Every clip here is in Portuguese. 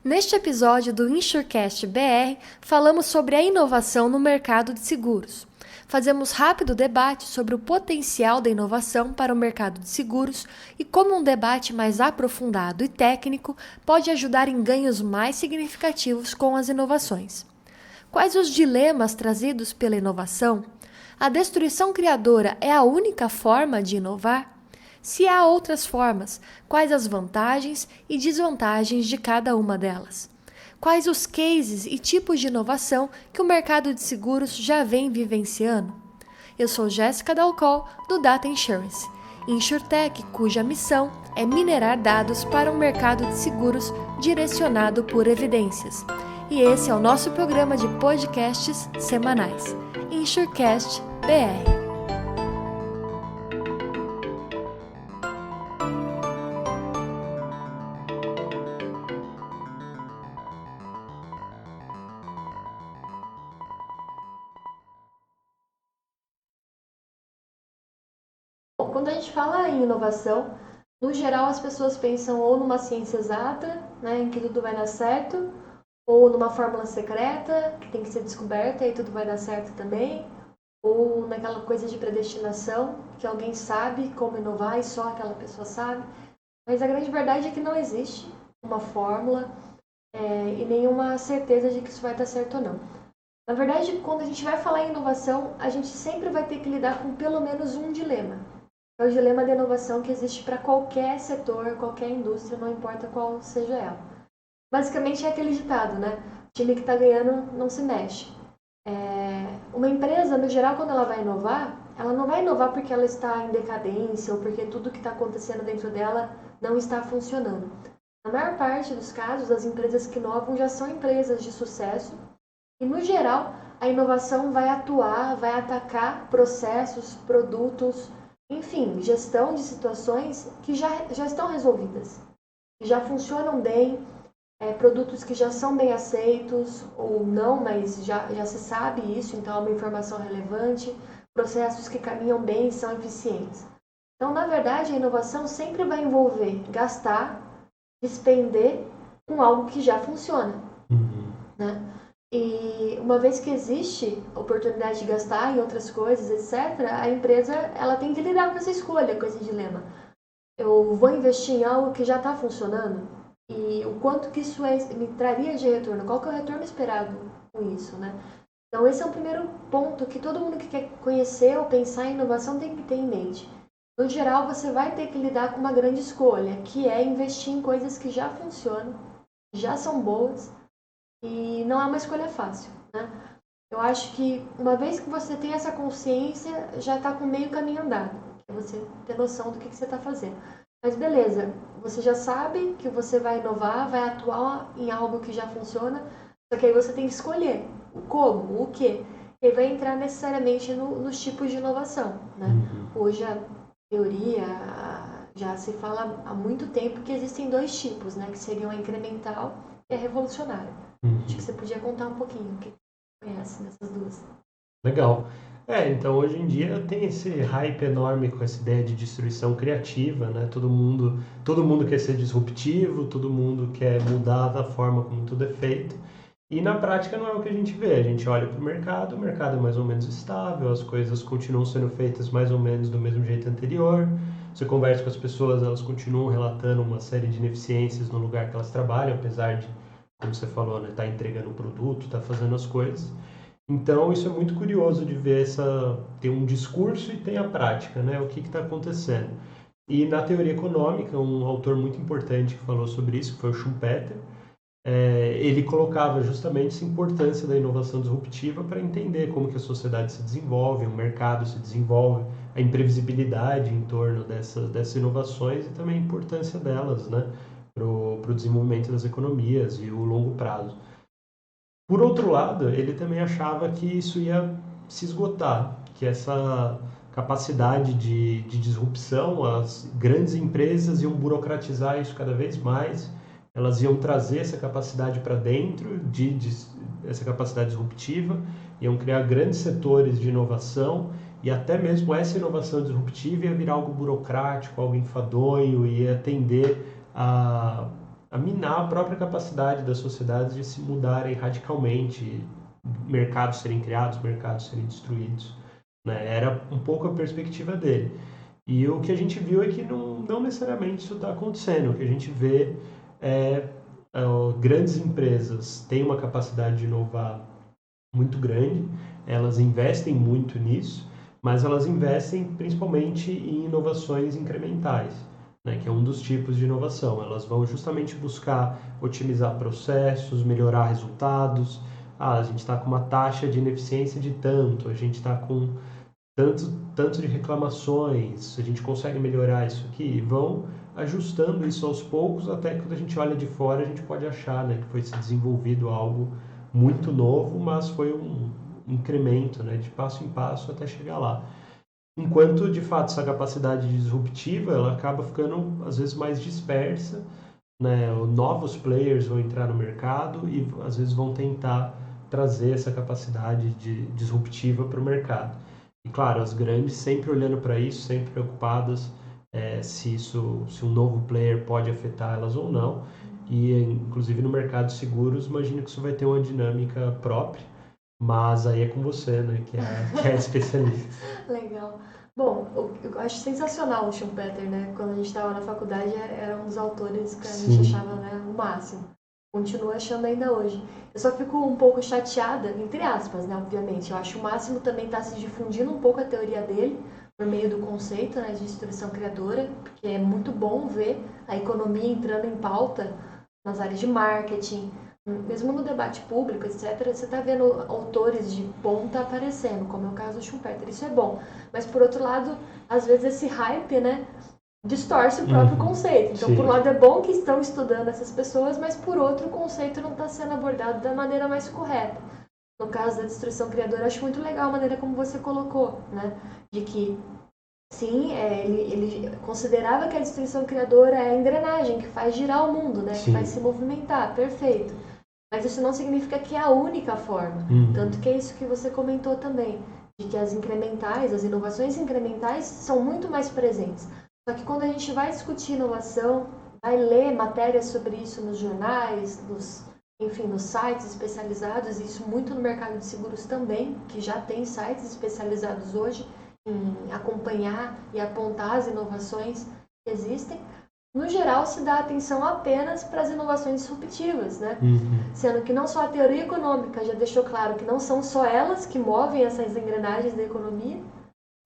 Neste episódio do InsureCast BR, falamos sobre a inovação no mercado de seguros. Fazemos rápido debate sobre o potencial da inovação para o mercado de seguros e como um debate mais aprofundado e técnico pode ajudar em ganhos mais significativos com as inovações. Quais os dilemas trazidos pela inovação? A destruição criadora é a única forma de inovar? Se há outras formas, quais as vantagens e desvantagens de cada uma delas? Quais os cases e tipos de inovação que o mercado de seguros já vem vivenciando? Eu sou Jéssica Dalcol, do Data Insurance, InsurTech, cuja missão é minerar dados para um mercado de seguros direcionado por evidências. E esse é o nosso programa de podcasts semanais, InsureCast BR. Quando a gente fala em inovação, no geral as pessoas pensam ou numa ciência exata, né, em que tudo vai dar certo, ou numa fórmula secreta, que tem que ser descoberta e tudo vai dar certo também, ou naquela coisa de predestinação, que alguém sabe como inovar e só aquela pessoa sabe. Mas a grande verdade é que não existe uma fórmula e nenhuma certeza de que isso vai dar certo ou não. Na verdade, quando a gente vai falar em inovação, a gente sempre vai ter que lidar com pelo menos um dilema. É o dilema da inovação que existe para qualquer setor, qualquer indústria, não importa qual seja ela. Basicamente é aquele ditado, né? O time que está ganhando não se mexe. Uma empresa, no geral, quando ela vai inovar, ela não vai inovar porque ela está em decadência ou porque tudo que está acontecendo dentro dela não está funcionando. Na maior parte dos casos, as empresas que inovam já são empresas de sucesso e, no geral, a inovação vai atuar, vai atacar processos, produtos, enfim, gestão de situações que já estão resolvidas, que já funcionam bem, produtos que já são bem aceitos ou não, mas já se sabe isso, então é uma informação relevante, processos que caminham bem e são eficientes. Então, na verdade, a inovação sempre vai envolver gastar, despender com algo que já funciona, né? E uma vez que existe oportunidade de gastar em outras coisas, etc., a empresa ela tem que lidar com essa escolha, com esse dilema. Eu vou investir em algo que já está funcionando? E o quanto que isso me traria de retorno? Qual que é o retorno esperado com isso, né? Então esse é o primeiro ponto que todo mundo que quer conhecer ou pensar em inovação tem que ter em mente. No geral, você vai ter que lidar com uma grande escolha, que é investir em coisas que já funcionam, já são boas, e não é uma escolha fácil, né? Eu acho que uma vez que você tem essa consciência, já está com meio caminho andado. É você ter noção do que você está fazendo. Mas beleza, você já sabe que você vai inovar, vai atuar em algo que já funciona, só que aí você tem que escolher o como, o quê. E aí vai entrar necessariamente nos tipos de inovação, né? Hoje a teoria já se fala há muito tempo que existem dois tipos, né? Que seriam a incremental e a revolucionária. Acho que você podia contar um pouquinho o que você conhece dessas duas. Legal. Então hoje em dia tem esse hype enorme com essa ideia de destruição criativa, né? Todo mundo quer ser disruptivo, todo mundo quer mudar da forma como tudo é feito. E na prática não é o que a gente vê. A gente olha para o mercado é mais ou menos estável, as coisas continuam sendo feitas mais ou menos do mesmo jeito anterior. Você conversa com as pessoas, elas continuam relatando uma série de ineficiências no lugar que elas trabalham, apesar de, como você falou, né, tá entregando o produto, tá fazendo as coisas. Então, isso é muito curioso de ver tem um discurso e tem a prática, né? O que está acontecendo. E na teoria econômica, um autor muito importante que falou sobre isso, que foi o Schumpeter, ele colocava justamente essa importância da inovação disruptiva para entender como que a sociedade se desenvolve, o mercado se desenvolve, a imprevisibilidade em torno dessas inovações e também a importância delas, né? Para o desenvolvimento das economias e o longo prazo. Por outro lado, ele também achava que isso ia se esgotar, que essa capacidade de disrupção, as grandes empresas iam burocratizar isso cada vez mais, elas iam trazer essa capacidade para dentro, essa capacidade disruptiva, iam criar grandes setores de inovação e até mesmo essa inovação disruptiva ia virar algo burocrático, algo enfadonho, ia tender a minar a própria capacidade das sociedades de se mudarem radicalmente, mercados serem criados, mercados serem destruídos, né? Era um pouco a perspectiva dele. E o que a gente viu é que não necessariamente isso está acontecendo. O que a gente vê é, grandes empresas têm uma capacidade de inovar muito grande, elas investem muito nisso, mas elas investem principalmente em inovações incrementais, né, que é um dos tipos de inovação. Elas vão justamente buscar otimizar processos, melhorar resultados. A gente está com uma taxa de ineficiência de tanto, a gente está com tanto de reclamações, a gente consegue melhorar isso aqui, e vão ajustando isso aos poucos, até que quando a gente olha de fora, a gente pode achar, né, que foi se desenvolvido algo muito novo, mas foi um incremento, né, de passo em passo até chegar lá. Enquanto, de fato, essa capacidade disruptiva, ela acaba ficando, às vezes, mais dispersa, né, novos players vão entrar no mercado e, às vezes, vão tentar trazer essa capacidade disruptiva para o mercado. E claro, as grandes sempre olhando para isso, sempre preocupadas se um novo player pode afetar elas ou não. E inclusive no mercado de seguros, imagino que isso vai ter uma dinâmica própria, mas aí é com você, né, que é especialista. Legal. Bom, eu acho sensacional o Schumpeter, né? Quando a gente estava na faculdade, era um dos autores que a gente achava, né, o máximo. Continuo achando ainda hoje. Eu só fico um pouco chateada, entre aspas, né, obviamente. Eu acho o máximo também está se difundindo um pouco a teoria dele, por meio do conceito, né, de destruição criadora, porque é muito bom ver a economia entrando em pauta nas áreas de marketing, mesmo no debate público, etc., você está vendo autores de ponta aparecendo, como é o caso do Schumpeter. Isso é bom. Mas, por outro lado, às vezes esse hype, né, distorce o próprio conceito. Então, por um lado é bom que estão estudando essas pessoas, mas por outro o conceito não está sendo abordado da maneira mais correta. No caso da destruição criadora, eu acho muito legal a maneira como você colocou, né? De que, sim, ele considerava que a destruição criadora é a engrenagem que faz girar o mundo, né? Que faz se movimentar, perfeito. Mas isso não significa que é a única forma. Tanto que é isso que você comentou também, de que as incrementais, as inovações incrementais são muito mais presentes. Só que quando a gente vai discutir inovação, vai ler matérias sobre isso nos jornais, enfim, nos sites especializados, e isso muito no mercado de seguros também, que já tem sites especializados hoje em acompanhar e apontar as inovações que existem. No geral, se dá atenção apenas para as inovações disruptivas, né? Sendo que não só a teoria econômica já deixou claro que não são só elas que movem essas engrenagens da economia,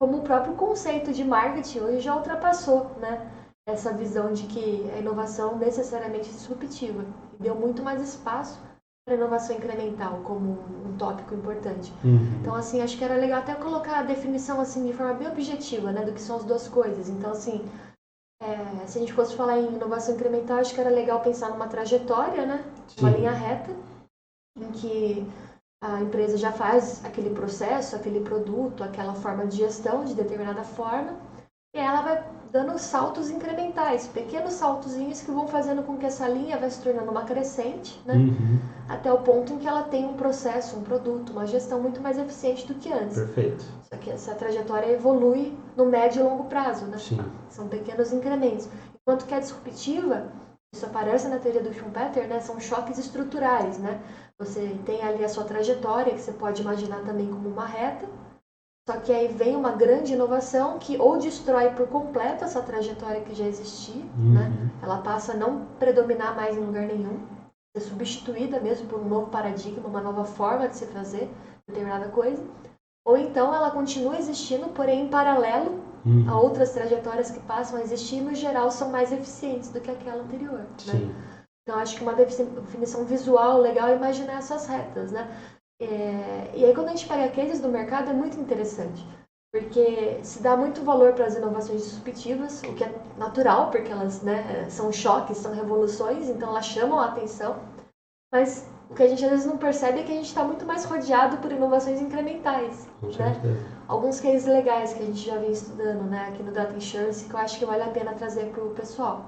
como o próprio conceito de marketing hoje já ultrapassou, né, essa visão de que a inovação necessariamente é disruptiva e deu muito mais espaço para a inovação incremental como um tópico importante. Então, assim, acho que era legal até colocar a definição assim de forma bem objetiva, né, do que são as duas coisas. Então, assim, se a gente fosse falar em inovação incremental, acho que era legal pensar numa trajetória, né, uma linha reta, em que a empresa já faz aquele processo, aquele produto, aquela forma de gestão de determinada forma, e ela vai dando saltos incrementais, pequenos saltozinhos que vão fazendo com que essa linha vai se tornando uma crescente, né? Até o ponto em que ela tem um processo, um produto, uma gestão muito mais eficiente do que antes. Perfeito. Só que essa trajetória evolui no médio e longo prazo, né? Sim. São pequenos incrementos. Enquanto que a disruptiva, isso aparece na teoria do Schumpeter, né? São choques estruturais, né? Você tem ali a sua trajetória, que você pode imaginar também como uma reta, só que aí vem uma grande inovação que ou destrói por completo essa trajetória que já existia, né? Ela passa a não predominar mais em lugar nenhum, ser substituída mesmo por um novo paradigma, uma nova forma de se fazer determinada coisa, ou então ela continua existindo, porém em paralelo a outras trajetórias que passam a existir e no geral são mais eficientes do que aquela anterior, né? Então, acho que uma definição visual legal é imaginar essas retas, né? E aí, quando a gente pega cases do mercado, é muito interessante, porque se dá muito valor para as inovações disruptivas, o que é natural, porque elas, né, são choques, são revoluções, então elas chamam a atenção, mas o que a gente às vezes não percebe é que a gente está muito mais rodeado por inovações incrementais, né? Alguns cases legais que a gente já vem estudando, né, aqui no Data Insurance, que eu acho que vale a pena trazer para o pessoal.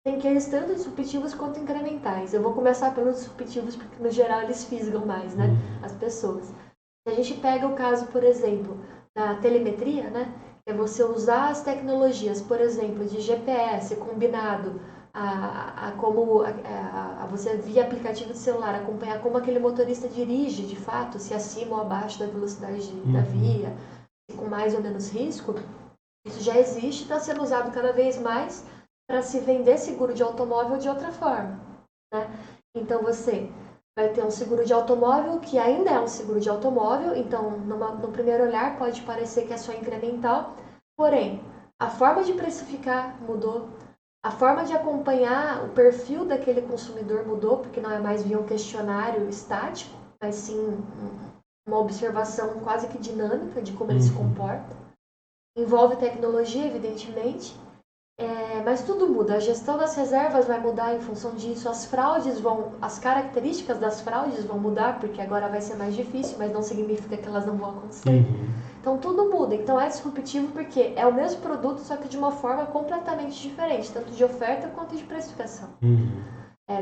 Tem cases tanto disruptivos quanto incrementais. Eu vou começar pelos disruptivos porque, no geral, eles fisgam mais, né, as pessoas. Se a gente pega o caso, por exemplo, da telemetria, né, é você usar as tecnologias, por exemplo, de GPS combinado a você via aplicativo de celular acompanhar como aquele motorista dirige de fato, se acima ou abaixo da velocidade da via, com mais ou menos risco, isso já existe e está sendo usado cada vez mais para se vender seguro de automóvel de outra forma, né? Então você vai ter um seguro de automóvel que ainda é um seguro de automóvel, então no primeiro olhar pode parecer que é só incremental, porém a forma de precificar mudou, a forma de acompanhar o perfil daquele consumidor mudou, porque não é mais via um questionário estático, mas sim uma observação quase que dinâmica de como ele se comporta. Envolve tecnologia, evidentemente, mas tudo muda. A gestão das reservas vai mudar em função disso. As características das fraudes vão mudar, porque agora vai ser mais difícil, mas não significa que elas não vão acontecer. Então tudo muda. Então é disruptivo porque é o mesmo produto, só que de uma forma completamente diferente, tanto de oferta quanto de precificação.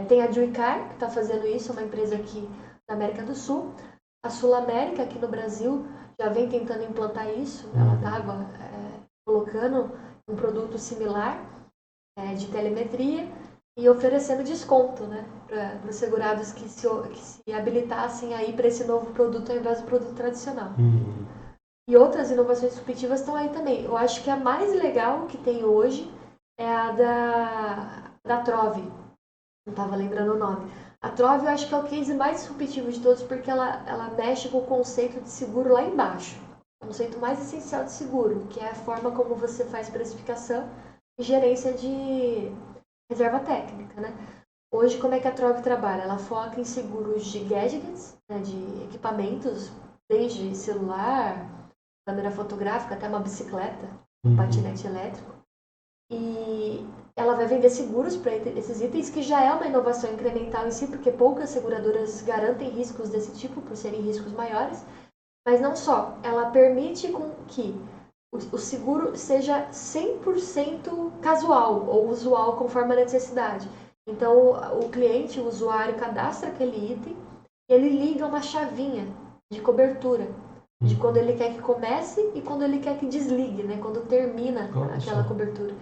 Tem a Juicar, que está fazendo isso, uma empresa aqui da América do Sul. A Sul América, aqui no Brasil, já vem tentando implantar isso. Ela estava colocando um produto similar de telemetria e oferecendo desconto, né, para os segurados que se habilitassem aí para esse novo produto ao invés do produto tradicional. E outras inovações disruptivas estão aí também. Eu acho que a mais legal que tem hoje é a da Trove. Não estava lembrando o nome. A Trove eu acho que é o case mais disruptivo de todos porque ela mexe com o conceito de seguro lá embaixo. O conceito mais essencial de seguro, que é a forma como você faz precificação e gerência de reserva técnica, né? Hoje, como é que a Trove trabalha? Ela foca em seguros de gadgets, né, de equipamentos, desde celular, câmera fotográfica, até uma bicicleta, um patinete elétrico. E ela vai vender seguros para esses itens, que já é uma inovação incremental em si, porque poucas seguradoras garantem riscos desse tipo, por serem riscos maiores. Mas não só, ela permite que o seguro seja 100% casual ou usual, conforme a necessidade. Então, o cliente, o usuário, cadastra aquele item e ele liga uma chavinha de cobertura, de quando ele quer que comece e quando ele quer que desligue, né? Quando termina aquela cobertura.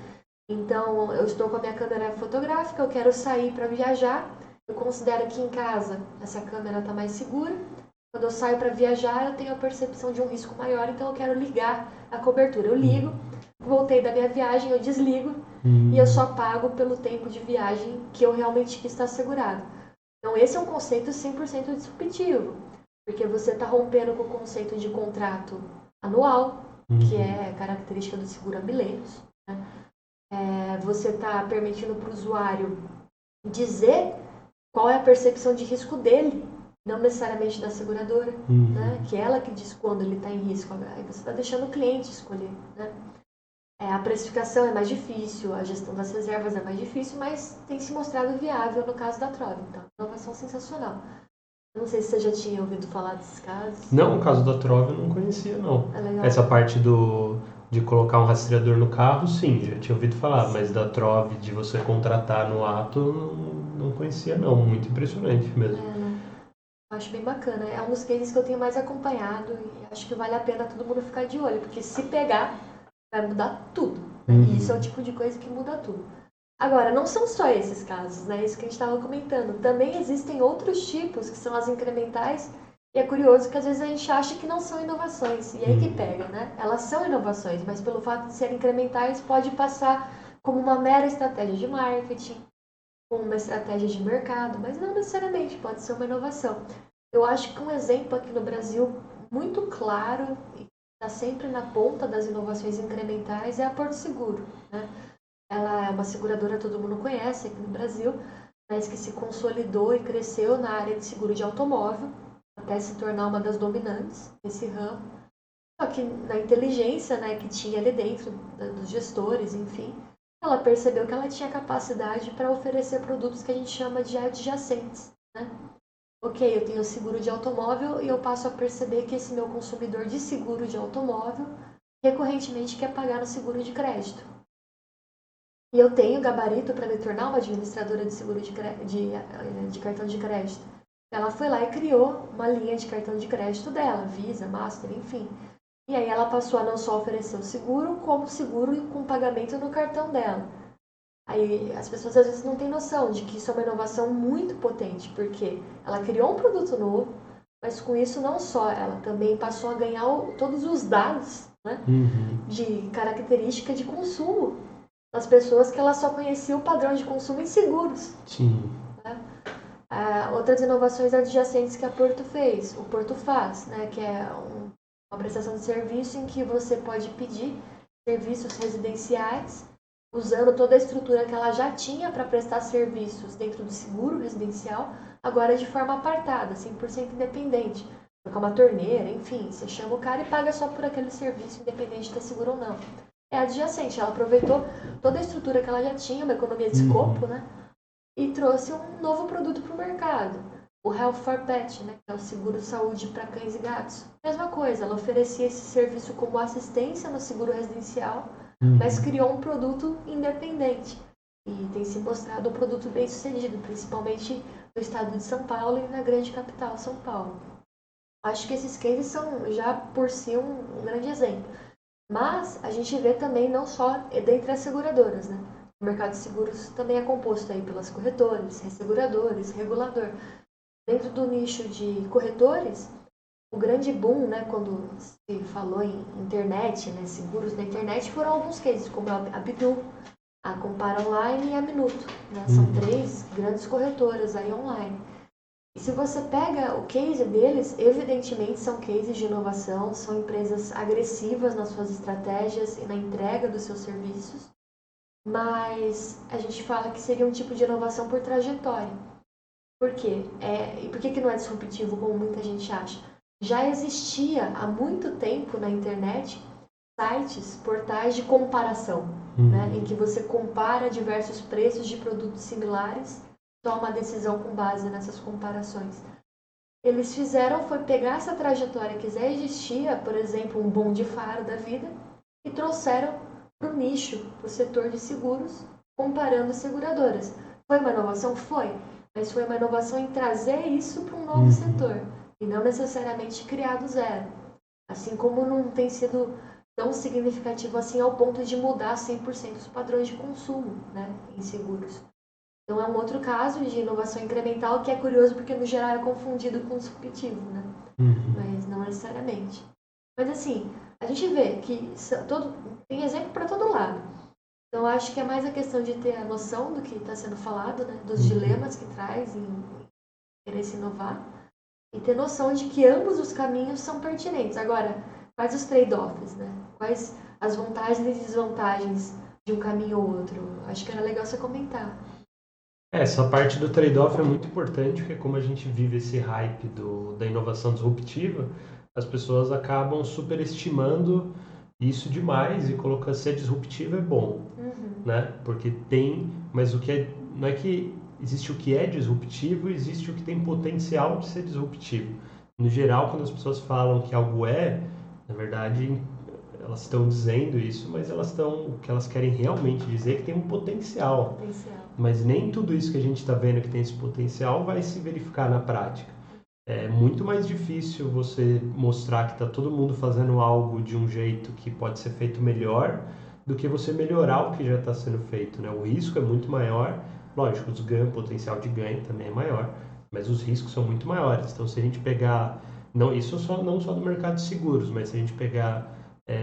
Então, eu estou com a minha câmera fotográfica, eu quero sair para viajar, eu considero que em casa essa câmera está mais segura. Quando eu saio para viajar, eu tenho a percepção de um risco maior, então eu quero ligar a cobertura. Eu ligo, voltei da minha viagem, eu desligo e eu só pago pelo tempo de viagem que eu realmente quis estar assegurado. Então esse é um conceito 100% disruptivo, porque você está rompendo com o conceito de contrato anual, que é característica do seguro há milênios, né? Você está permitindo para o usuário dizer qual é a percepção de risco dele, não necessariamente da seguradora, né? Que é ela que diz quando ele está em risco. Aí você está deixando o cliente escolher, né? A precificação é mais difícil, a gestão das reservas é mais difícil, mas tem se mostrado viável no caso da Trove. Então, inovação sensacional. Não sei se você já tinha ouvido falar desses casos. Não, o caso da Trove eu não conhecia, não. É legal. Essa parte de colocar um rastreador no carro, sim, já tinha ouvido falar, mas da Trove, de você contratar no ato, não conhecia, não. Muito impressionante mesmo. Né? Acho bem bacana. É um dos cases que eu tenho mais acompanhado e acho que vale a pena todo mundo ficar de olho, porque se pegar, vai mudar tudo. Né? E isso é o tipo de coisa que muda tudo. Agora, não são só esses casos, né? Isso que a gente estava comentando. Também existem outros tipos, que são as incrementais, e é curioso que às vezes a gente acha que não são inovações, e aí que pega, né? Elas são inovações, mas pelo fato de serem incrementais, pode passar como uma mera estratégia de marketing, como uma estratégia de mercado, mas não necessariamente, pode ser uma inovação. Eu acho que um exemplo aqui no Brasil muito claro, e está sempre na ponta das inovações incrementais, é a Porto Seguro, né? Ela é uma seguradora que todo mundo conhece aqui no Brasil, mas que se consolidou e cresceu na área de seguro de automóvel, até se tornar uma das dominantes nesse ramo. Só que na inteligência, né, que tinha ali dentro, dos gestores, enfim, ela percebeu que ela tinha capacidade para oferecer produtos que a gente chama de adjacentes, né? Ok, eu tenho seguro de automóvel e eu passo a perceber que esse meu consumidor de seguro de automóvel recorrentemente quer pagar no seguro de crédito. E eu tenho gabarito para me tornar uma administradora de seguro de cartão de crédito. Ela foi lá e criou uma linha de cartão de crédito dela, Visa, Master, enfim. E aí ela passou a não só oferecer o seguro, como seguro com pagamento no cartão dela. Aí as pessoas às vezes não têm noção de que isso é uma inovação muito potente, porque ela criou um produto novo, mas com isso não só, ela também passou a ganhar todos os dados, né, de característica de consumo das pessoas, que ela só conhecia o padrão de consumo em seguros. Sim. Né? Outras inovações adjacentes que a Porto fez, o Porto faz, né, que é uma prestação de serviço em que você pode pedir serviços residenciais usando toda a estrutura que ela já tinha para prestar serviços dentro do seguro residencial, agora de forma apartada, 100% independente. Trocar uma torneira, enfim, você chama o cara e paga só por aquele serviço, independente de ter seguro ou não. É adjacente, ela aproveitou toda a estrutura que ela já tinha, uma economia de escopo, né? E trouxe um novo produto para o mercado. O Health for Pet, né, que é o seguro saúde para cães e gatos. Mesma coisa, ela oferecia esse serviço como assistência no seguro residencial, mas criou um produto independente. E tem se mostrado um produto bem sucedido, principalmente no estado de São Paulo e na grande capital, São Paulo. Acho que esses cases são já por si um grande exemplo. Mas a gente vê também não só dentre as seguradoras, né? O mercado de seguros também é composto aí pelas corretoras, resseguradores, regulador. Dentro do nicho de corretores, o grande boom, né, quando se falou em internet, né, seguros na internet, foram alguns cases, como a Bidu, a Compara Online e a Minuto. Né? São três grandes corretoras aí online. E se você pega o case deles, evidentemente são cases de inovação, são empresas agressivas nas suas estratégias e na entrega dos seus serviços, mas a gente fala que seria um tipo de inovação por trajetória. Por quê? E por que não é disruptivo, como muita gente acha? Já existia há muito tempo na internet sites, portais de comparação, né, em que você compara diversos preços de produtos similares, toma uma decisão com base nessas comparações. Eles fizeram foi pegar essa trajetória que já existia, por exemplo, um Bom de Faro da vida, e trouxeram para o nicho, para o setor de seguros, comparando seguradoras. Foi uma inovação? Foi. Mas foi uma inovação em trazer isso para um novo setor, e não necessariamente criar do zero. Assim como não tem sido tão significativo assim ao ponto de mudar 100% os padrões de consumo, né, em seguros. Então é um outro caso de inovação incremental que é curioso porque no geral é confundido com disruptivo, né? Mas não necessariamente. Mas assim, a gente vê que tem exemplo para todo lado. Então acho que é mais a questão de ter a noção do que está sendo falado, né? Dos dilemas que traz em querer se inovar e ter noção de que ambos os caminhos são pertinentes. Agora, quais os trade-offs, né? Quais as vantagens e desvantagens de um caminho ou outro? Acho que era legal você comentar. Essa parte do trade-off é muito importante, porque como a gente vive esse hype da inovação disruptiva, as pessoas acabam superestimando isso demais e colocando ser disruptivo é bom, né? Porque mas não é que existe o que é disruptivo, existe o que tem potencial de ser disruptivo. No geral, quando as pessoas falam que algo na verdade, elas estão dizendo isso, mas o que elas querem realmente dizer é que tem um potencial. Mas nem tudo isso que a gente está vendo que tem esse potencial vai se verificar na prática. É muito mais difícil você mostrar que está todo mundo fazendo algo de um jeito que pode ser feito melhor do que você melhorar o que já está sendo feito, né? O risco é muito maior, lógico, o potencial de ganho também é maior, mas os riscos são muito maiores. Então, se a gente pegar, não só do mercado de seguros, mas se a gente pegar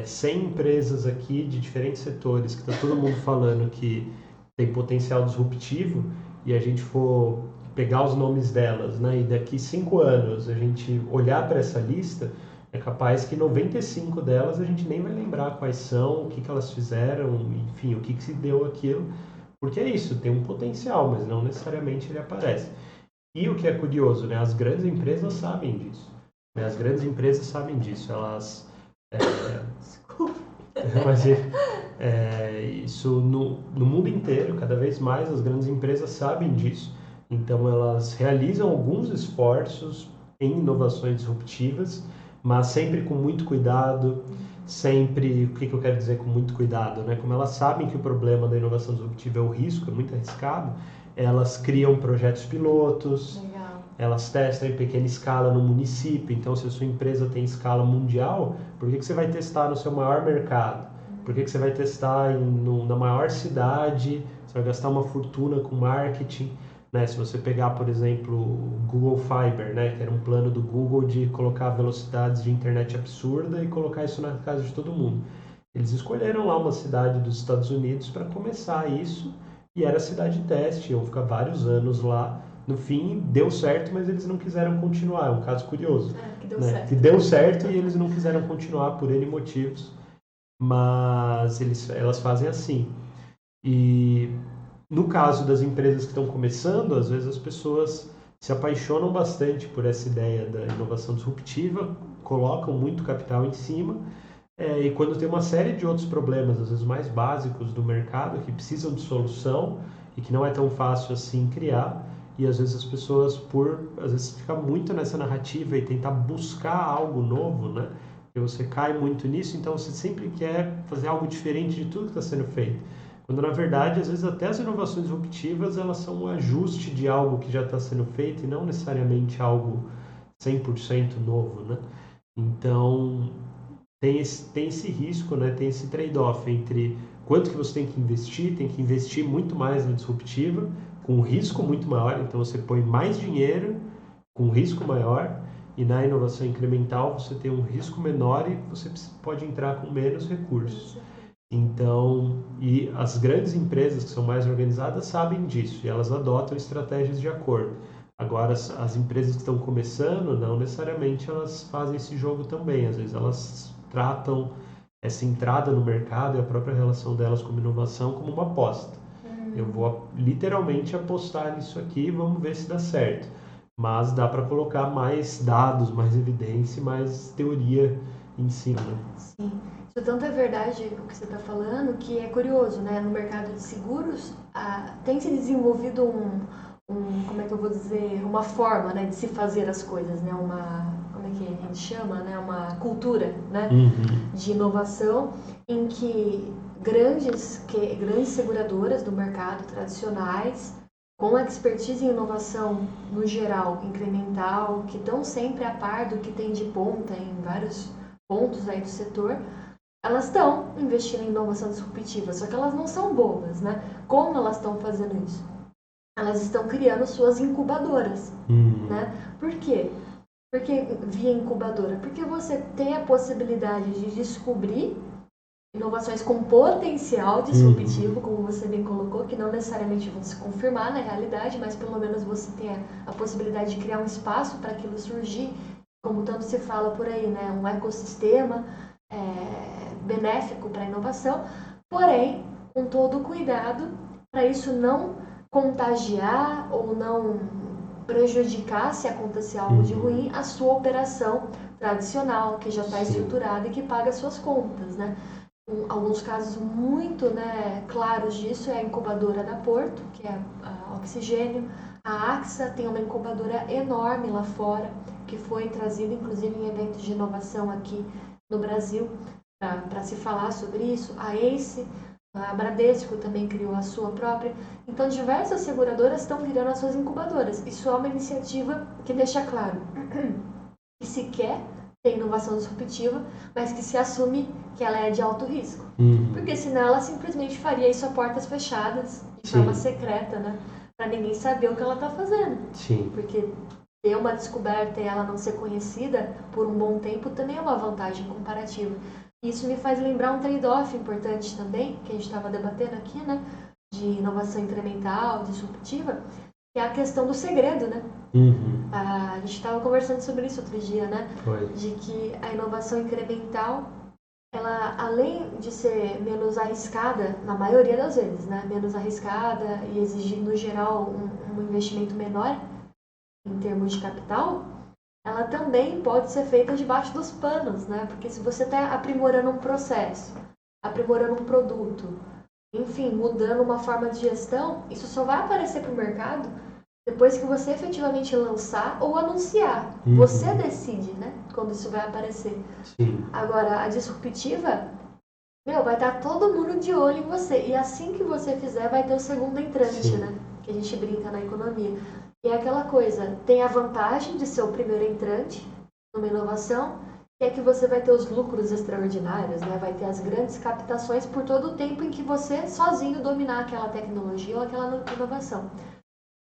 100 empresas aqui de diferentes setores, que está todo mundo falando que tem potencial disruptivo, e a gente for pegar os nomes delas, né, e daqui 5 anos a gente olhar para essa lista, é capaz que 95 delas a gente nem vai lembrar quais são, o que elas fizeram, enfim, o que se deu aquilo, porque é isso, tem um potencial, mas não necessariamente ele aparece. E o que é curioso, né, as grandes empresas sabem disso. Né, as grandes empresas sabem disso, elas... Desculpa. Mas isso no mundo inteiro, cada vez mais as grandes empresas sabem disso. Então elas realizam alguns esforços em inovações disruptivas, mas sempre com muito cuidado, sempre, o que eu quero dizer com muito cuidado, né? Como elas sabem que o problema da inovação disruptiva é o risco, é muito arriscado, elas criam projetos pilotos, elas testam em pequena escala no município. Então, se a sua empresa tem escala mundial, por que você vai testar no seu maior mercado? Por que você vai testar na maior cidade? você vai gastar uma fortuna com marketing, né? Se você pegar, por exemplo, o Google Fiber, né? Que era um plano do Google de colocar velocidades de internet absurda e colocar isso na casa de todo mundo. Eles escolheram lá uma cidade dos Estados Unidos para começar isso e era cidade teste, iam ficar vários anos lá. No fim, deu certo, mas eles não quiseram continuar. É um caso curioso, Que deu né? certo. Que deu certo e eles não quiseram continuar por N motivos, mas elas fazem assim. E no caso das empresas que estão começando, às vezes as pessoas se apaixonam bastante por essa ideia da inovação disruptiva, colocam muito capital em cima, e quando tem uma série de outros problemas, às vezes mais básicos do mercado, que precisam de solução e que não é tão fácil assim criar, e às vezes as pessoas, às vezes ficar muito nessa narrativa e tentar buscar algo novo, né? E você cai muito nisso, então você sempre quer fazer algo diferente de tudo que está sendo feito. Quando na verdade, às vezes até as inovações disruptivas, elas são um ajuste de algo que já está sendo feito e não necessariamente algo 100% novo, né? Então, tem esse risco, né? Tem esse trade-off entre quanto que você tem que investir muito mais na disruptiva, com um risco muito maior, então você põe mais dinheiro com um risco maior, e na inovação incremental você tem um risco menor e você pode entrar com menos recursos. Então, e as grandes empresas que são mais organizadas sabem disso e elas adotam estratégias de acordo. Agora, as empresas que estão começando, não necessariamente elas fazem esse jogo também. Às vezes elas tratam essa entrada no mercado e a própria relação delas com inovação como uma aposta. Eu vou literalmente apostar nisso aqui e vamos ver se dá certo. Mas dá para colocar mais dados, mais evidência, mais teoria em cima. Sim. Isso tanto é verdade o que você está falando, que é curioso, né? No mercado de seguros, tem se desenvolvido como é que eu vou dizer, uma forma, né, de se fazer as coisas, né? Como é que a gente chama, né? Uma cultura, né? De inovação, em que grandes seguradoras do mercado tradicionais, com expertise em inovação no geral, incremental, que estão sempre a par do que tem de ponta em vários pontos aí do setor, elas estão investindo em inovação disruptiva, só que elas não são bobas, né? Como elas estão fazendo isso? Elas estão criando suas incubadoras, né? Por quê? Porque via incubadora? Porque você tem a possibilidade de descobrir inovações com potencial disruptivo, como você bem colocou, que não necessariamente vão se confirmar na realidade, mas pelo menos você tem a possibilidade de criar um espaço para aquilo surgir, como tanto se fala por aí, né? Um ecossistema benéfico para a inovação, porém, com todo o cuidado para isso não contagiar ou não prejudicar, se acontecer algo de ruim, a sua operação tradicional, que já está estruturada e que paga suas contas, né? Alguns casos muito, né, claros disso é a incubadora da Porto, que é a Oxigênio. A AXA tem uma incubadora enorme lá fora, que foi trazida inclusive em eventos de inovação aqui no Brasil, para se falar sobre isso. A ACE, a Bradesco também criou a sua própria. Então, diversas seguradoras estão criando as suas incubadoras. Isso é uma iniciativa que deixa claro que se quer ter inovação disruptiva, mas que se assume que ela é de alto risco. Porque senão ela simplesmente faria isso a portas fechadas, de forma secreta, né? Para ninguém saber o que ela está fazendo. Porque ter uma descoberta e ela não ser conhecida por um bom tempo também é uma vantagem comparativa. Isso me faz lembrar um trade-off importante também, que a gente estava debatendo aqui, né? De inovação incremental, disruptiva, que é a questão do segredo, né? A gente estava conversando sobre isso outro dia, né? De que a inovação incremental, ela, além de ser menos arriscada, na maioria das vezes, né? Menos arriscada e exigir, no geral, um investimento menor em termos de capital, ela também pode ser feita debaixo dos panos, né? Porque se você está aprimorando um processo, aprimorando um produto, enfim, mudando uma forma de gestão, isso só vai aparecer para o mercado depois que você efetivamente lançar ou anunciar. Você decide, né? Quando isso vai aparecer. Agora, a disruptiva, vai estar todo mundo de olho em você. E assim que você fizer, vai ter o segundo entrante, né? Que a gente brinca na economia. E é aquela coisa, tem a vantagem de ser o primeiro entrante numa inovação que é que você vai ter os lucros extraordinários, né? Vai ter as grandes captações por todo o tempo em que você sozinho dominar aquela tecnologia ou aquela inovação.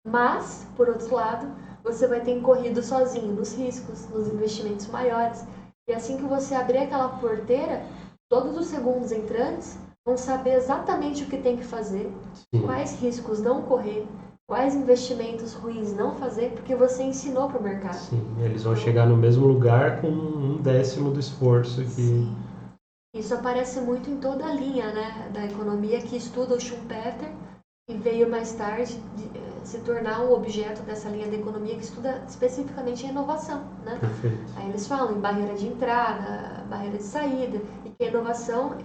Mas, por outro lado, você vai ter incorrido sozinho nos riscos, nos investimentos maiores. E assim que você abrir aquela porteira, todos os segundos entrantes vão saber exatamente o que tem que fazer, Sim. quais riscos não correr, quais investimentos ruins não fazer, porque você ensinou para o mercado. Sim, eles vão chegar no mesmo lugar com 1/10 do esforço que... Sim. Isso aparece muito em toda a linha, né, da economia que estuda o Schumpeter e veio mais tarde se tornar um objeto dessa linha da economia que estuda especificamente a inovação, né? Perfeito. Aí eles falam em barreira de entrada, barreira de saída, e que a inovação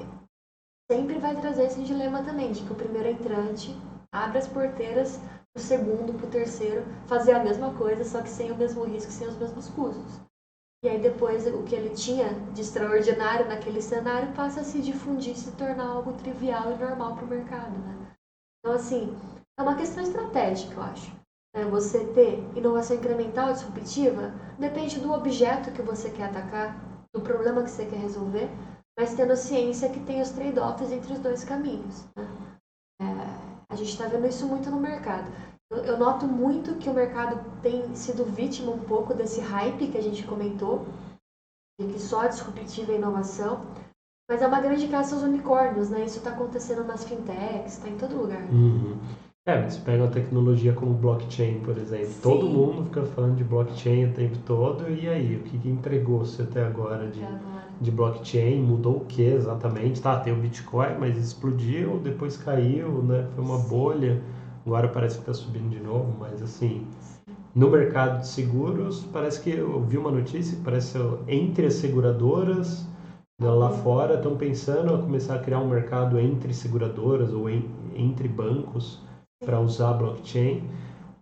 sempre vai trazer esse dilema também, de que o primeiro entrante abre as porteiras para o segundo, para o terceiro, fazer a mesma coisa, só que sem o mesmo risco, sem os mesmos custos. E aí depois o que ele tinha de extraordinário naquele cenário passa a se difundir, se tornar algo trivial e normal para o mercado, né? Então, assim, é uma questão estratégica, eu acho. Você ter inovação incremental disruptiva depende do objeto que você quer atacar, do problema que você quer resolver, mas tendo ciência que tem os trade-offs entre os dois caminhos, né? A gente está vendo isso muito no mercado. Eu noto muito que o mercado tem sido vítima um pouco desse hype que a gente comentou, de que só disruptiva é inovação, mas é uma grande caça aos unicórnios, né? Isso está acontecendo nas fintechs, está em todo lugar. Uhum. Você pega uma tecnologia como blockchain, por exemplo. Sim. Todo mundo fica falando de blockchain o tempo todo, e aí? O que entregou-se até agora de blockchain? Mudou o que exatamente? Tá, tem o Bitcoin, mas explodiu, depois caiu, né? Foi uma bolha. Agora parece que está subindo de novo, mas assim... No mercado de seguros, parece que eu vi uma notícia, parece entre as seguradoras lá fora estão pensando a começar a criar um mercado entre seguradoras ou entre bancos para usar blockchain,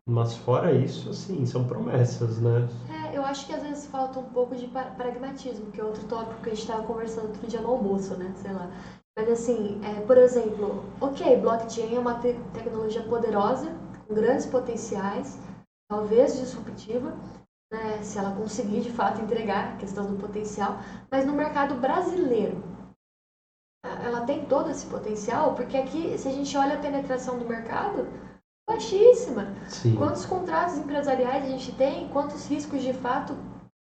mas fora isso, assim, são promessas, né? Eu acho que às vezes falta um pouco de pragmatismo, que é outro tópico que a gente estava conversando outro dia no almoço, né? Sei lá. Mas assim, por exemplo, ok, blockchain é uma tecnologia poderosa, com grandes potenciais, talvez disruptiva, né, se ela conseguir de fato entregar a questão do potencial, mas no mercado brasileiro, ela tem todo esse potencial, porque aqui, se a gente olha a penetração do mercado, baixíssima. Sim. Quantos contratos empresariais a gente tem, quantos riscos de fato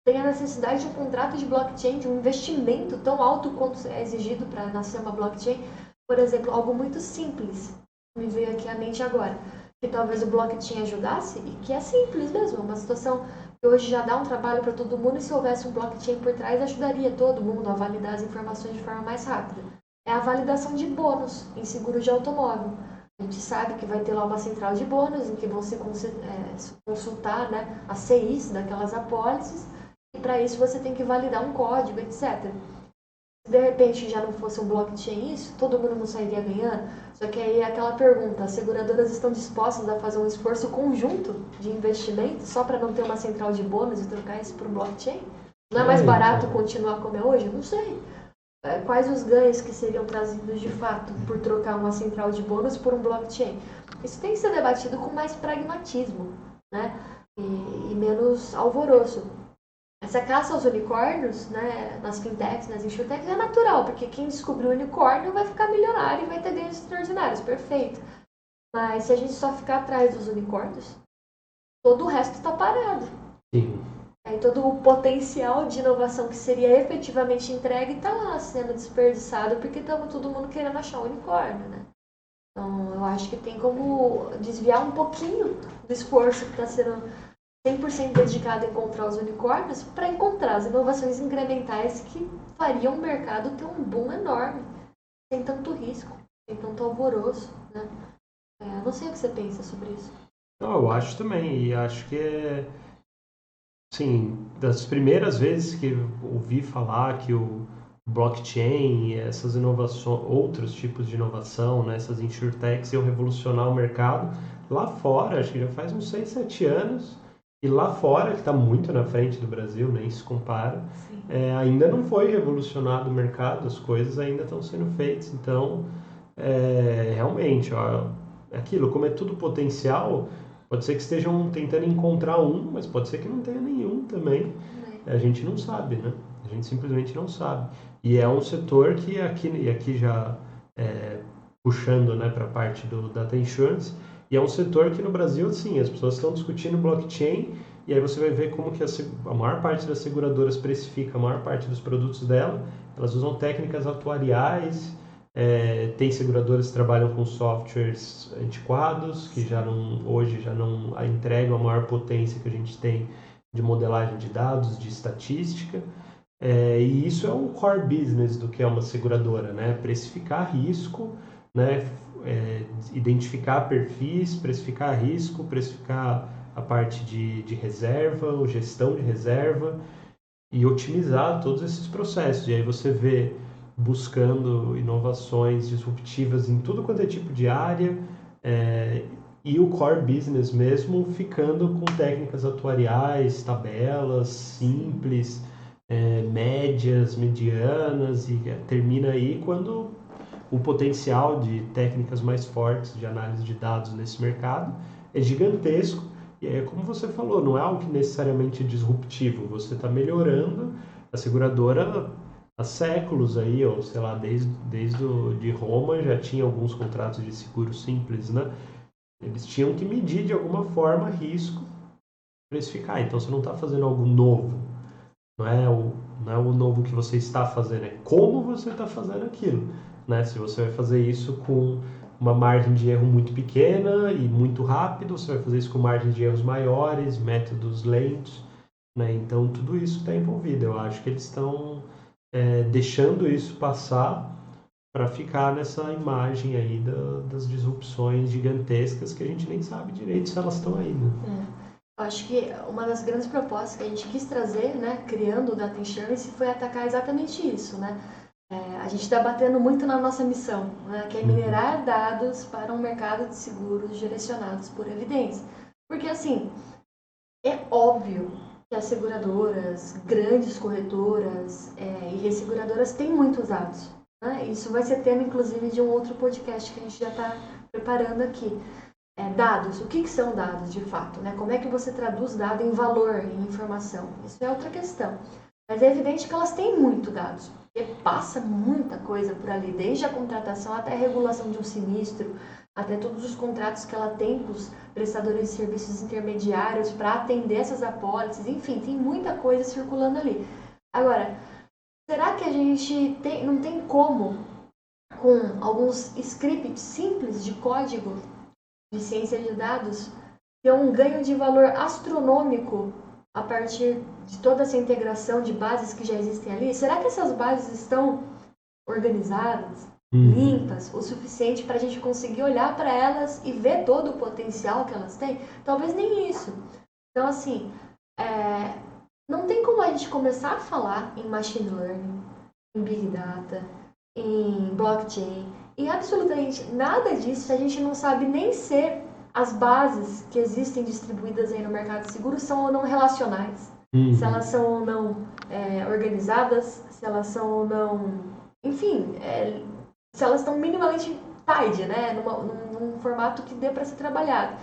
tem a necessidade de um contrato de blockchain, de um investimento tão alto quanto é exigido para nascer uma blockchain. Por exemplo, algo muito simples, me veio aqui à mente agora, que talvez o blockchain ajudasse, e que é simples mesmo, é uma situação que hoje já dá um trabalho para todo mundo, e se houvesse um blockchain por trás, ajudaria todo mundo a validar as informações de forma mais rápida. É a validação de bônus em seguro de automóvel. A gente sabe que vai ter lá uma central de bônus em que vão se consultar, né, as CIs daquelas apólices, e para isso você tem que validar um código, etc. Se de repente já não fosse um blockchain isso, todo mundo não sairia ganhando. Só que aí é aquela pergunta, as seguradoras estão dispostas a fazer um esforço conjunto de investimento só para não ter uma central de bônus e trocar isso por um blockchain? Não é mais barato continuar como é hoje? Não sei. Quais os ganhos que seriam trazidos de fato por trocar uma central de bônus por um blockchain? Isso tem que ser debatido com mais pragmatismo, né? E menos alvoroço. Essa caça aos unicórnios, né, nas fintechs, nas insurtechs, é natural, porque quem descobriu o unicórnio vai ficar milionário e vai ter ganhos extraordinários, perfeito. Mas se a gente só ficar atrás dos unicórnios, todo o resto está parado. Sim. Aí todo o potencial de inovação que seria efetivamente entregue está lá sendo desperdiçado porque estamos todo mundo querendo achar um unicórnio, né? Então eu acho que tem como desviar um pouquinho do esforço que está sendo 100% dedicado a encontrar os unicórnios para encontrar as inovações incrementais que fariam o mercado ter um boom enorme, sem tanto risco, sem tanto alvoroço, né? Não sei o que você pensa sobre isso. Não, eu acho também, e acho que sim, das primeiras vezes que eu ouvi falar que o blockchain, essas inovações, outros tipos de inovação, né, essas insurtechs iam revolucionar o mercado, lá fora, acho que já faz uns 6, 7 anos, e lá fora, que está muito na frente do Brasil, nem se compara, ainda não foi revolucionado o mercado, as coisas ainda estão sendo feitas. Então, realmente, ó, aquilo, como é tudo potencial, pode ser que estejam tentando encontrar um, mas pode ser que não tenha nenhum também. A gente não sabe, né? A gente simplesmente não sabe. E é um setor que aqui já puxando, né, para a parte do Data Insurance, e é um setor que no Brasil, assim, as pessoas estão discutindo blockchain, e aí você vai ver como que a maior parte das seguradoras precifica a maior parte dos produtos dela, elas usam técnicas atuariais, tem seguradoras que trabalham com softwares antiquados, que hoje já não entregam a maior potência que a gente tem de modelagem de dados, de estatística. E isso é um core business do que é uma seguradora, né? Precificar risco, né? Identificar perfis, precificar risco, precificar a parte de reserva, ou gestão de reserva e otimizar todos esses processos. E aí você vê buscando inovações disruptivas em tudo quanto é tipo de área, e o core business mesmo ficando com técnicas atuariais, tabelas simples, médias, medianas, e termina aí quando o potencial de técnicas mais fortes de análise de dados nesse mercado é gigantesco. E é como você falou, não é algo que necessariamente é disruptivo, você está melhorando a seguradora há séculos aí, ou sei lá, desde de Roma já tinha alguns contratos de seguro simples, né? Eles tinham que medir de alguma forma risco, precificar. Então você não está fazendo algo novo, não é o novo que você está fazendo, é como você está fazendo aquilo, né? Se você vai fazer isso com uma margem de erro muito pequena e muito rápido, você vai fazer isso com margens de erros maiores, métodos lentos, né? Então tudo isso está envolvido. Eu acho que eles estão deixando isso passar para ficar nessa imagem aí das disrupções gigantescas que a gente nem sabe direito se elas estão aí, né? Acho que uma das grandes propostas que a gente quis trazer, né, criando o Data Insurance, foi atacar exatamente isso, né? A gente está batendo muito na nossa missão, né, que é minerar dados para um mercado de seguros direcionados por evidência. Porque, assim, é óbvio que as seguradoras, grandes corretoras e resseguradoras têm muitos dados, né? Isso vai ser tema, inclusive, de um outro podcast que a gente já está preparando aqui. Dados, o que são dados de fato, né? Como é que você traduz dado em valor, em informação? Isso é outra questão. Mas é evidente que elas têm muito dados, porque passa muita coisa por ali, desde a contratação até a regulação de um sinistro, até todos os contratos que ela tem com os prestadores de serviços intermediários para atender essas apólices, enfim, tem muita coisa circulando ali. Agora, será que a gente não tem como, com alguns scripts simples de código, de ciência de dados, ter um ganho de valor astronômico a partir de toda essa integração de bases que já existem ali? Será que essas bases estão organizadas, limpas, o suficiente para a gente conseguir olhar para elas e ver todo o potencial que elas têm? Talvez nem isso. Então, assim, não tem como a gente começar a falar em machine learning, em big data, em blockchain, e absolutamente nada disso se a gente não sabe nem se as bases que existem distribuídas aí no mercado de seguros são ou não relacionais, se elas são ou não organizadas, se elas são ou não, enfim, se elas estão minimamente tied, né, num formato que dê para ser trabalhado.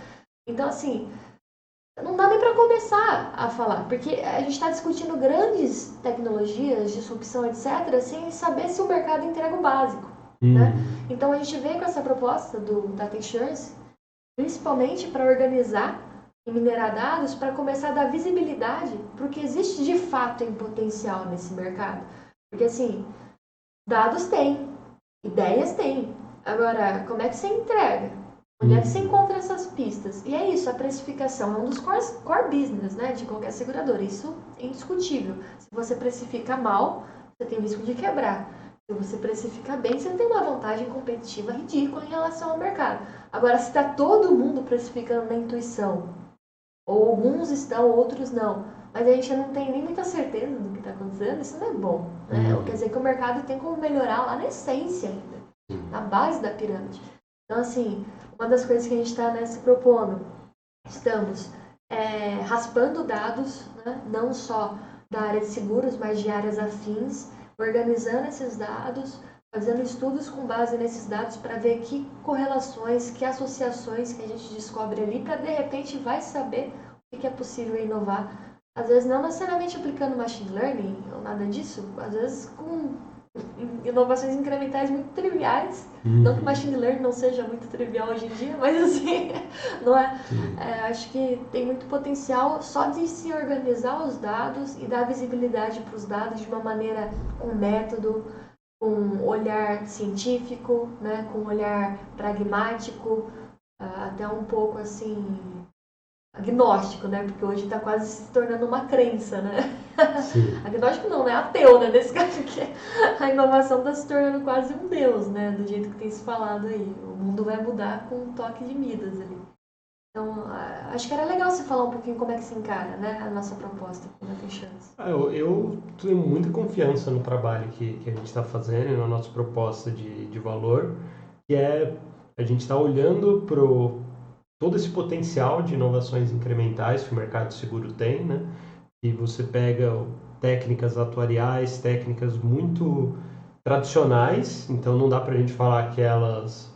Então, assim, não dá nem para começar a falar, porque a gente está discutindo grandes tecnologias, disrupção, etc., sem saber se o mercado entrega o básico. Né? Então a gente veio com essa proposta do Data Insurance, principalmente para organizar e minerar dados, para começar a dar visibilidade para o que existe de fato em potencial nesse mercado. Porque assim, dados tem, ideias tem. Agora, como é que você entrega? Onde é que você encontra essas pistas? E é isso, a precificação é um dos core business, né, de qualquer seguradora. Isso é indiscutível. Se você precifica mal, você tem o risco de quebrar. Se você precifica bem, você tem uma vantagem competitiva ridícula em relação ao mercado. Agora, se está todo mundo precificando na intuição, ou alguns estão, outros não, mas a gente não tem nem muita certeza do que está acontecendo, isso não é bom. Né? Quer dizer que o mercado tem como melhorar lá na essência ainda, na base da pirâmide. Então, assim, uma das coisas que a gente está se propondo, estamos raspando dados, né? Não só da área de seguros, mas de áreas afins, organizando esses dados, fazendo estudos com base nesses dados para ver que correlações, que associações que a gente descobre ali, para de repente vai saber o que é possível inovar Às vezes não necessariamente aplicando machine learning ou nada disso, às vezes com inovações incrementais muito triviais. Não que machine learning não seja muito trivial hoje em dia, mas assim, não é? Acho que tem muito potencial só de se organizar os dados e dar visibilidade para os dados de uma maneira com método, com um olhar científico, né, com um olhar pragmático, até um pouco assim agnóstico, né? Porque hoje está quase se tornando uma crença, né? Agnóstico não, né? Ateu, né? Nesse caso aqui, a inovação está se tornando quase um deus, né? Do jeito que tem se falado aí. O mundo vai mudar com um toque de Midas ali. Então, acho que era legal você falar um pouquinho como é que se encara, né? A nossa proposta, como tem chance. Eu tenho muita confiança no trabalho que a gente está fazendo, na nossa proposta de valor, que é a gente está olhando para todo esse potencial de inovações incrementais que o mercado de seguro tem, né? E você pega técnicas atuariais, técnicas muito tradicionais, então não dá para a gente falar que elas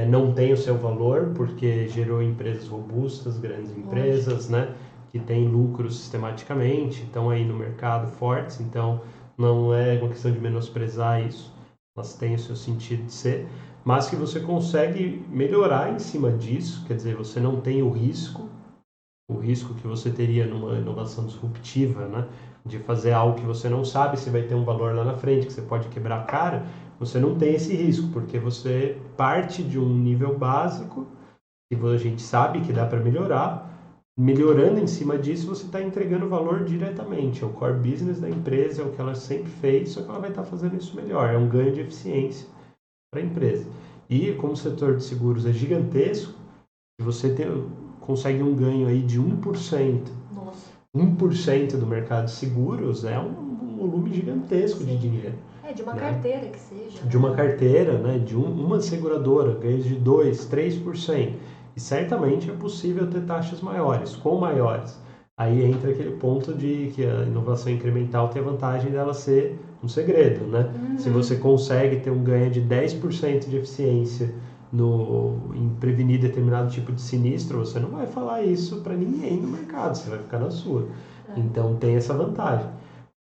não têm o seu valor, porque gerou empresas robustas, grandes empresas, né? Que têm lucro sistematicamente, estão aí no mercado fortes, então não é uma questão de menosprezar isso, elas têm o seu sentido de ser, mas que você consegue melhorar em cima disso, quer dizer, você não tem o risco que você teria numa inovação disruptiva, né? De fazer algo que você não sabe se vai ter um valor lá na frente, que você pode quebrar a cara, você não tem esse risco, porque você parte de um nível básico, que a gente sabe que dá para melhorar, melhorando em cima disso, você está entregando valor diretamente, é o core business da empresa, é o que ela sempre fez, só que ela vai estar fazendo isso melhor, é um ganho de eficiência para a empresa. E como o setor de seguros é gigantesco, você consegue um ganho aí de 1%. Nossa. 1% do mercado de seguros é um volume gigantesco de dinheiro. De uma carteira que seja. De uma carteira, né? De uma seguradora, ganhos de 2%, 3%. E certamente é possível ter taxas maiores, com maiores. Aí entra aquele ponto de que a inovação incremental tem a vantagem dela ser um segredo, né? Se você consegue ter um ganho de 10% de eficiência em prevenir determinado tipo de sinistro, você não vai falar isso para ninguém no mercado, você vai ficar na sua. Então tem essa vantagem.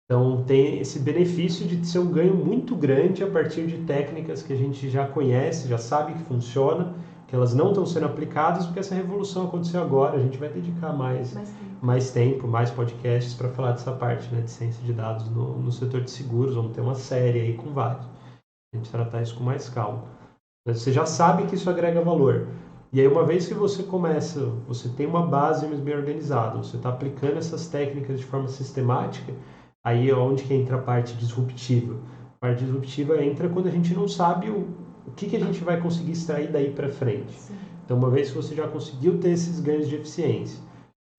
Então tem esse benefício de ser um ganho muito grande a partir de técnicas que a gente já conhece, já sabe que funciona, que elas não estão sendo aplicadas porque essa revolução aconteceu agora. A gente vai dedicar mais tempo, mais podcasts para falar dessa parte, né, de ciência de dados no setor de seguros. Vamos ter uma série aí com vários. A gente tratar isso com mais calma. Mas você já sabe que isso agrega valor. E aí, uma vez que você começa, você tem uma base bem organizada, você está aplicando essas técnicas de forma sistemática, aí é onde que entra a parte disruptiva. A parte disruptiva entra quando a gente não sabe o que a gente vai conseguir extrair daí para frente. Sim. Então, uma vez que você já conseguiu ter esses ganhos de eficiência,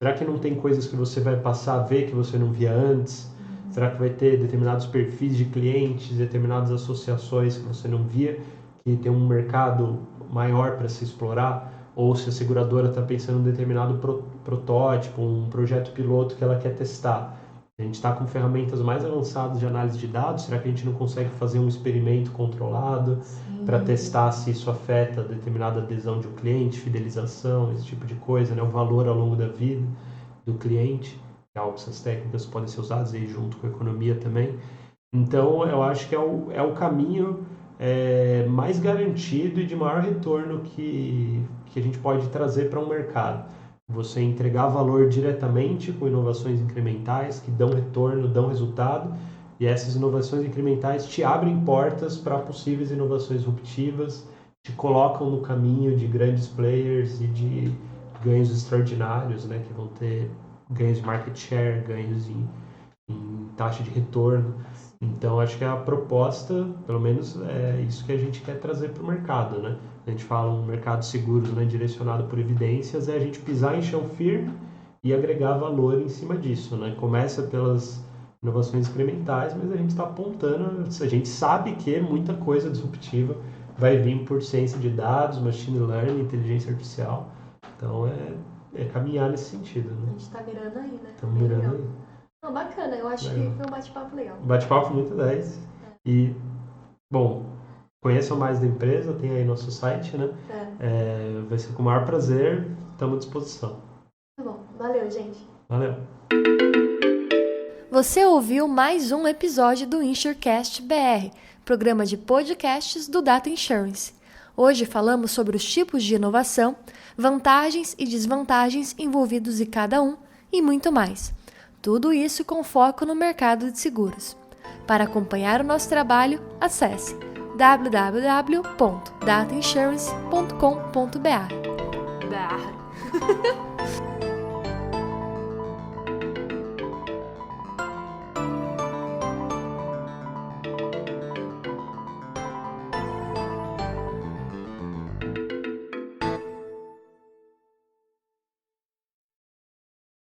será que não tem coisas que você vai passar a ver que você não via antes? Será que vai ter determinados perfis de clientes, determinadas associações que você não via, que tem um mercado maior para se explorar? Ou se a seguradora está pensando em um determinado protótipo, um projeto piloto que ela quer testar? A gente está com ferramentas mais avançadas de análise de dados, será que a gente não consegue fazer um experimento controlado para testar se isso afeta determinada adesão de um cliente, fidelização, esse tipo de coisa, né? O valor ao longo da vida do cliente, que é algo que essas técnicas podem ser usadas aí junto com a economia também. Então, eu acho que é o caminho mais garantido e de maior retorno que a gente pode trazer para um mercado. Você entregar valor diretamente com inovações incrementais que dão retorno, dão resultado, e essas inovações incrementais te abrem portas para possíveis inovações disruptivas, te colocam no caminho de grandes players e de ganhos extraordinários, né, que vão ter ganhos de market share, ganhos em taxa de retorno. Então, acho que a proposta, pelo menos, é isso que a gente quer trazer para o mercado, né? A gente fala um mercado seguro, né, direcionado por evidências, é a gente pisar em chão firme e agregar valor em cima disso, né? Começa pelas inovações incrementais, mas a gente está apontando, a gente sabe que muita coisa disruptiva vai vir por ciência de dados, machine learning, inteligência artificial. Então, é caminhar nesse sentido, né? A gente está mirando aí, né? Estamos mirando aí. Não, bacana, eu acho que foi um bate-papo legal. Bate-papo muito 10. E, bom, conheçam mais da empresa, tem aí nosso site, né? Vai ser com o maior prazer, estamos à disposição. Tá bom, valeu, gente. Valeu. Você ouviu mais um episódio do InsureCast BR, programa de podcasts do Data Insurance. Hoje falamos sobre os tipos de inovação, vantagens e desvantagens envolvidos em cada um e muito mais. Tudo isso com foco no mercado de seguros. Para acompanhar o nosso trabalho, acesse www.datainsurance.com.br.